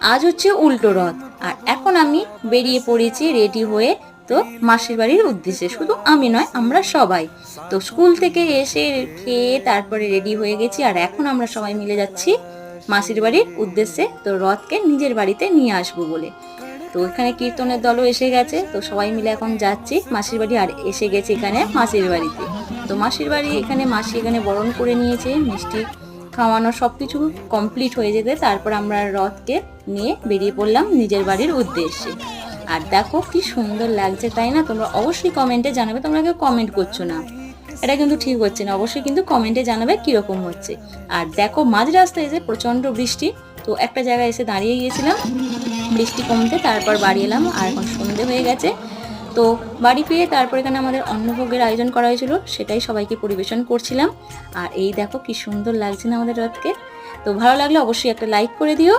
আজ হচ্ছে উল্টো রথ। আর এখন আমি বেরিয়ে পড়েছি রেডি হয়ে, তো মাসির বাড়ির উদ্দেশ্যে। শুধু আমি নয়, আমরা সবাই। তো স্কুল থেকে এসে খেয়ে তারপরে রেডি হয়ে গেছি, আর এখন আমরা সবাই মিলে যাচ্ছি মাসির বাড়ির উদ্দেশ্যে, তো রথকে নিজের বাড়িতে নিয়ে আসবো বলে। তো এখানে কীর্তনের দলও এসে গেছে, তো সবাই মিলে এখন যাচ্ছি মাসির বাড়ি, আর এসে গেছে এখানে মাসির বাড়িতে। তো মাসির বাড়ি এখানে মাসি এখানে বরণ করে নিয়েছে, মিষ্টি খাওয়ানো সব কিছু কমপ্লিট হয়ে যেতে তারপর আমরা রথকে নিয়ে বেরিয়ে পড়লাম নিজের বাড়ির উদ্দেশ্যে। আর দেখো কি সুন্দর লাগছে, তাই না? তোমরা অবশ্যই কমেন্টে জানাবে, তোমরা কেউ কমেন্ট করছো না, এটা কিন্তু ঠিক হচ্ছে না। অবশ্যই কিন্তু কমেন্টে জানাবে কিরকম হচ্ছে। আর দেখো মাঝ রাস্তায় এসে প্রচণ্ড বৃষ্টি, তো একটা জায়গায় এসে দাঁড়িয়ে গিয়েছিলাম বৃষ্টি কমতে, তারপর বাড়ি এলাম। আর এখন সন্ধে হয়ে গেছে, তো বাড়ি পেয়ে তারপর এখানে আমাদের অন্নভোগের আয়োজন করা হয়েছিল, সেটাই সবাইকে পরিবেশন করছিলাম। আর এই দেখো কি সুন্দর লাগছে না আমাদের রথকে। তো ভালো লাগলে অবশ্যই একটা লাইক করে দিও।